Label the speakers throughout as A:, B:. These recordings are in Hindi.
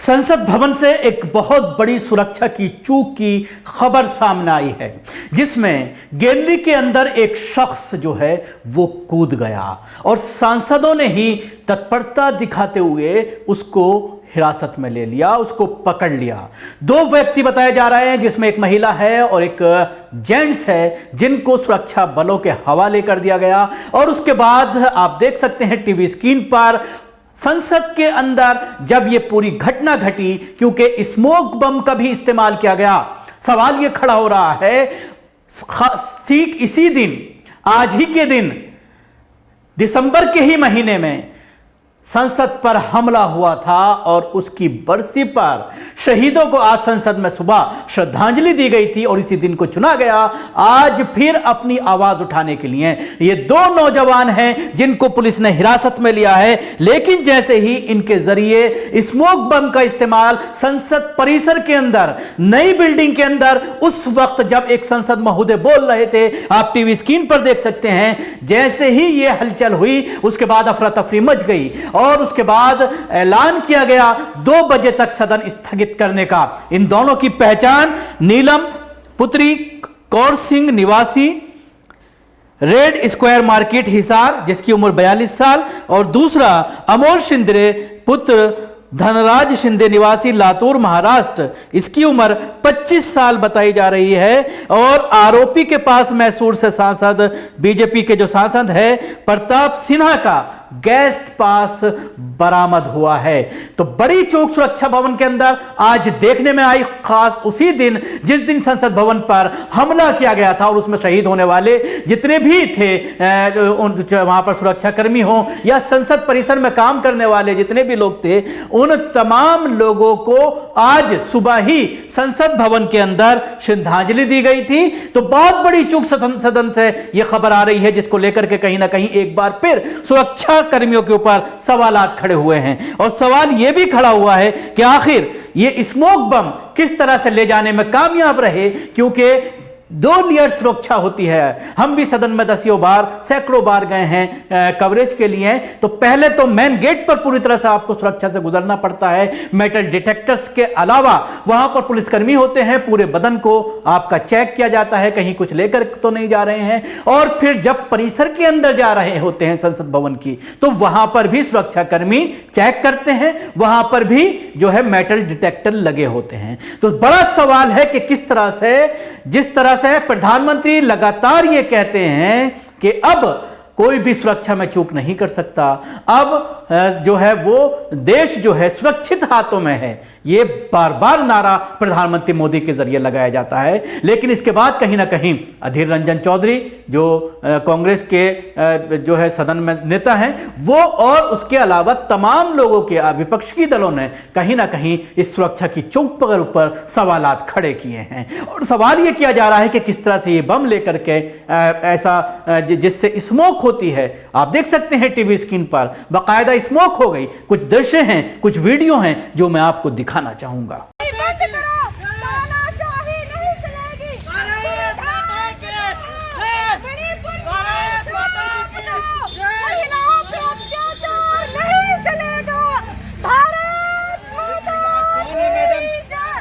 A: संसद भवन से एक बहुत बड़ी सुरक्षा की चूक की खबर सामने आई है, जिसमें गैलरी के अंदर एक शख्स जो है वो कूद गया और सांसदों ने ही तत्परता दिखाते हुए उसको हिरासत में ले लिया, उसको पकड़ लिया। दो व्यक्ति बताए जा रहे हैं, जिसमें एक महिला है और एक जेंट्स है, जिनको सुरक्षा बलों के हवाले कर दिया गया। और उसके बाद आप देख सकते हैं टीवी स्क्रीन पर संसद के अंदर जब यह पूरी घटना घटी, क्योंकि स्मोक बम का भी इस्तेमाल किया गया। सवाल यह खड़ा हो रहा है, ठीक इसी दिन, आज ही के दिन, दिसंबर के ही महीने में संसद पर हमला हुआ था और उसकी बरसी पर शहीदों को आज संसद में सुबह श्रद्धांजलि दी गई थी और इसी दिन को चुना गया आज फिर अपनी आवाज उठाने के लिए। ये दो नौजवान हैं जिनको पुलिस ने हिरासत में लिया है, लेकिन जैसे ही इनके जरिए स्मोक बम का इस्तेमाल संसद परिसर के अंदर, नई बिल्डिंग के अंदर, उस वक्त जब एक संसद महोदय बोल रहे थे, आप टीवी स्क्रीन पर देख सकते हैं, जैसे ही यह हलचल हुई उसके बाद अफरा तफरी मच गई और उसके बाद ऐलान किया गया 2 बजे तक सदन स्थगित करने का। इन दोनों की पहचान नीलम पुत्री कौर सिंह निवासी रेड स्क्वायर मार्केट हिसार, जिसकी उम्र 42 साल, और दूसरा अमोल शिंदे पुत्र धनराज शिंदे निवासी लातूर महाराष्ट्र, इसकी उम्र 25 साल बताई जा रही है। और आरोपी के पास मैसूर से सांसद, बीजेपी के जो सांसद है प्रताप सिन्हा का गेस्ट पास बरामद हुआ है। तो बड़ी चूक सुरक्षा भवन के अंदर आज देखने में आई, खास उसी दिन जिस दिन संसद भवन पर हमला किया गया था और उसमें शहीद होने वाले जितने भी थे, वहां पर सुरक्षा कर्मी हो या संसद परिसर में काम करने वाले जितने भी लोग थे, उन तमाम लोगों को आज सुबह ही संसद भवन के अंदर श्रद्धांजलि दी गई थी। तो बहुत बड़ी चूक सदन से यह खबर आ रही है, जिसको लेकर के कहीं ना कहीं एक बार फिर सुरक्षा कर्मियों के ऊपर सवालात खड़े हुए हैं। और सवाल यह भी खड़ा हुआ है कि आखिर यह स्मोक बम किस तरह से ले जाने में कामयाब रहे, क्योंकि 2 लेयर सुरक्षा होती है। हम भी सदन में दसियों बार, सैकड़ों बार गए हैं कवरेज के लिए। तो पहले तो मेन गेट पर पूरी तरह से आपको सुरक्षा से गुजरना पड़ता है। मेटल डिटेक्टर्स के अलावा वहां पर पुलिसकर्मी होते हैं, पूरे बदन को आपका चेक किया जाता है, कहीं कुछ लेकर तो नहीं जा रहे हैं। और फिर जब परिसर के अंदर जा रहे होते हैं संसद भवन की, तो वहां पर भी सुरक्षा कर्मी चेक करते हैं, वहां पर भी जो है मेटल डिटेक्टर लगे होते हैं। तो बड़ा सवाल है कि किस तरह से, जिस तरह से प्रधानमंत्री लगातार ये कहते हैं कि अब कोई भी सुरक्षा में चूक नहीं कर सकता, अब जो है वो देश जो है सुरक्षित हाथों में है, ये बार बार नारा प्रधानमंत्री मोदी के जरिए लगाया जाता है। लेकिन इसके बाद कहीं ना कहीं अधीर रंजन चौधरी, जो कांग्रेस के जो है सदन में नेता हैं, वो और उसके अलावा तमाम लोगों के, विपक्षी दलों ने कहीं ना कहीं इस सुरक्षा की चूक पर ऊपर सवालात खड़े किए हैं। और सवाल ये किया जा रहा है कि किस तरह से ये बम लेकर के ऐसा जिससे स्मोक होती है, आप देख सकते हैं टीवी स्क्रीन पर बाकायदा स्मोक हो गई। कुछ दृश्य हैं, कुछ वीडियो हैं जो मैं आपको दिखाना चाहूंगा।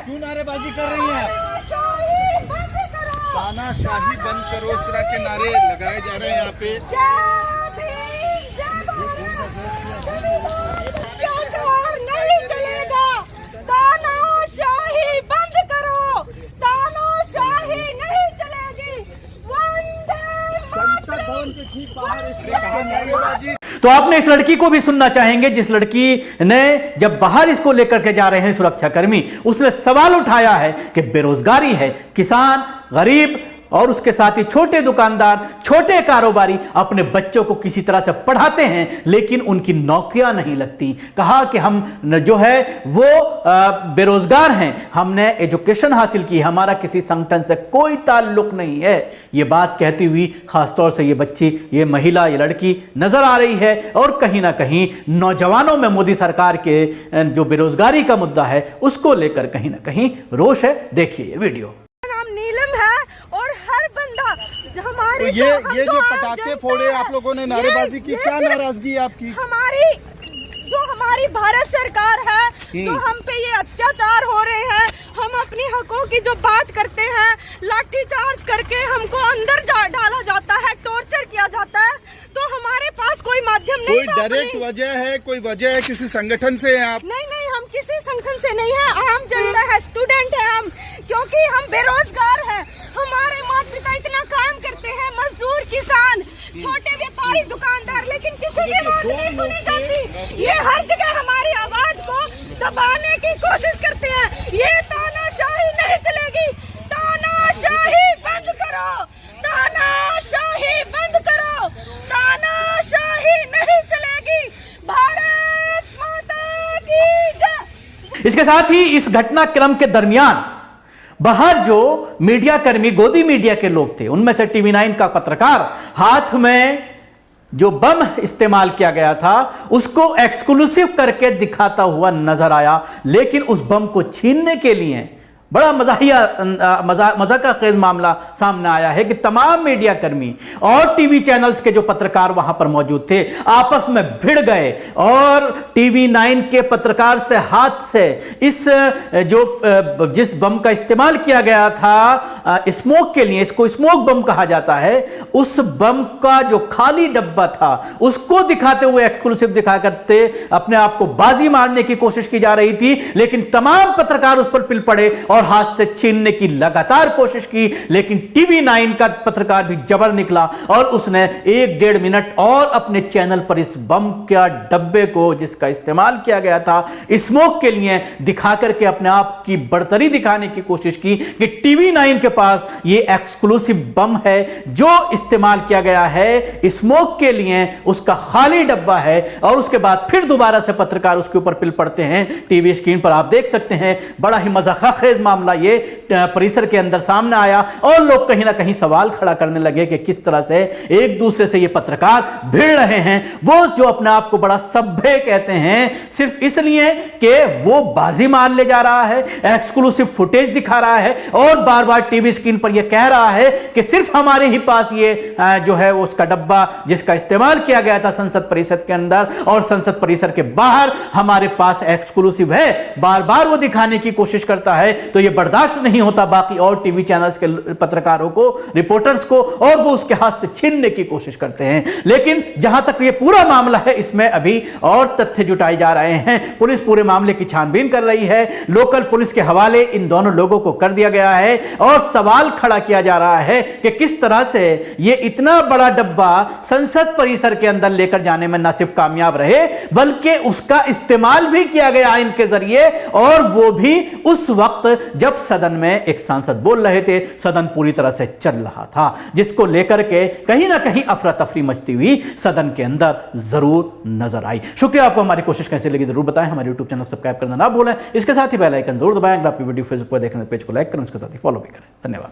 B: क्यों नारेबाजी कर रही हैं आप? तानाशाही बंद करो, इस तरह के नारे लगाए जा रहे हैं यहाँ पे।
C: नहीं चलेगा, तानाशाही बंद करो, तानाशाही नहीं चलेगी।
B: संसद भवन के ठीक बाहर
A: तो आपने इस लड़की को भी सुनना चाहेंगे, जिस लड़की ने जब बाहर इसको लेकर के जा रहे हैं सुरक्षा कर्मी, उसने सवाल उठाया है कि बेरोजगारी है, किसान, गरीब और उसके साथ ही छोटे दुकानदार, छोटे कारोबारी अपने बच्चों को किसी तरह से पढ़ाते हैं, लेकिन उनकी नौकरियां नहीं लगती। कहा कि हम जो है वो बेरोजगार हैं, हमने एजुकेशन हासिल की, हमारा किसी संगठन से कोई ताल्लुक नहीं है। ये बात कहती हुई खासतौर से ये बच्ची, ये महिला, ये लड़की नजर आ रही है। और कहीं ना कहीं नौजवानों में मोदी सरकार के जो बेरोजगारी का मुद्दा है, उसको लेकर कहीं ना कहीं रोष है। देखिए ये वीडियो।
C: नीलम है और हर बंदा हमारी,
B: तो ये जो पटाखे फोड़े आप लोगों ने, नारेबाजी की, क्या नाराजगी है आपकी?
C: हमारी जो हमारी हमारी भारत सरकार है जो हम पे ये अत्याचार हो रहे हैं। हम अपनी हकों की जो बात करते हैं, लाठीचार्ज करके हमको अंदर डाला जाता है, टॉर्चर किया जाता है, तो हमारे पास कोई माध्यम नहीं
B: कोई
C: था
B: डायरेक्ट वजह है, कोई वजह है, किसी संगठन से हैं आप?
C: नहीं, हम किसी संगठन से नहीं है, आम जनता है, स्टूडेंट है हम, क्योंकि हम बेरोजगार हैं। हमारे माता पिता इतना काम करते हैं, मजदूर, किसान, छोटे व्यापारी, दुकानदार, लेकिन किसी की बात नहीं सुनी जाती। ये हर जगह हमारी आवाज को दबाने की कोशिश करते हैं। ये तानाशाही नहीं चलेगी, तानाशाही बंद करो, तानाशाही बंद करो, तानाशाही नहीं चलेगी। भारत माता की जय।
A: इसके साथ ही इस घटनाक्रम के दरमियान बाहर जो मीडिया कर्मी, गोदी मीडिया के लोग थे, उनमें से टीवी 9 का पत्रकार हाथ में जो बम इस्तेमाल किया गया था उसको एक्सक्लूसिव करके दिखाता हुआ नजर आया। लेकिन उस बम को छीनने के लिए बड़ा मजा का खेज मामला सामने आया है कि तमाम मीडिया कर्मी और टीवी चैनल्स के जो पत्रकार वहां पर मौजूद थे आपस में भिड़ गए और टीवी 9 के पत्रकार से हाथ से इस जिस बम का इस्तेमाल किया गया था स्मोक के लिए, इसको स्मोक बम कहा जाता है, उस बम का जो खाली डब्बा था उसको दिखाते हुए एक्सक्लूसिव दिखा करते अपने आप को बाजी मारने की कोशिश की जा रही थी। लेकिन तमाम पत्रकार उस पर पिल पड़े और हाथ से छीनने की लगातार कोशिश की। लेकिन टीवी 9 का पत्रकार भी जबर निकला और उसने 1-1.5 मिनट और अपने चैनल पर इस बम के डब्बे को, जिसका इस्तेमाल किया गया था स्मोक के लिए, दिखा करके अपने आप की बढ़तरी दिखाने की कोशिश की कि टीवी 9 के पास यह एक्सक्लूसिव बम है जो इस्तेमाल किया गया है स्मोक के लिए, उसका खाली डब्बा है। और उसके बाद फिर दोबारा से पत्रकार उसके ऊपर पिल पड़ते हैं। टीवी स्क्रीन पर आप देख सकते हैं, बड़ा ही मजाकखेज मामला ये परिसर के अंदर सामने आया और लोग कहीं ना कहीं सवाल खड़ा करने लगे कि किस तरह से एक दूसरे से ये पत्रकार भिड़ रहे हैं। वो जो अपने आप को बड़ा सभ्य कहते हैं सिर्फ इसलिए कि वो बाजी मार ले जा रहा है, एक्सक्लूसिव फुटेज दिखा रहा है और बार बार टीवी स्क्रीन पर यह कह रहा है कि सिर्फ हमारे ही पास ये जो है उसका डब्बा जिसका इस्तेमाल किया गया था संसद परिसर के अंदर और संसद परिसर के बाहर हमारे पास एक्सक्लूसिव है, बार बार वो दिखाने की कोशिश करता है। तो ये बर्दाश्त नहीं होता बाकी और टीवी चैनल्स के पत्रकारों को, रिपोर्टर्स को, और वो उसके हाथ से छीनने की कोशिश करते हैं। लेकिन जहां तक ये पूरा मामला है इसमें अभी और तथ्य जुटाए जा रहे हैं। पुलिस पूरे मामले की छानबीन कर रही है, लोकल पुलिस के हवाले इन दोनों लोगों को कर दिया गया है और सवाल खड़ा किया जा रहा है कि किस तरह से ये इतना बड़ा डब्बा संसद परिसर के अंदर लेकर जाने में न सिर्फ कामयाब रहे बल्कि उसका इस्तेमाल भी किया गया इनके जरिए, और वो भी उस वक्त जब सदन में एक सांसद बोल रहे थे, सदन पूरी तरह से चल रहा था, जिसको लेकर के कहीं ना कहीं अफरा तफरी मचती हुई सदन के अंदर जरूर नजर आई। शुक्रिया। आपको हमारी कोशिश कैसी लगी जरूर बताएं। हमारे YouTube चैनल को सब्सक्राइब करना ना भूलें। इसके साथ ही बेल आइकन जरूर दबाएं। अगर आप वीडियो फेसबुक पर देख रहे हैं पेज को लाइक करें, उसके साथ ही फॉलो भी करें। धन्यवाद।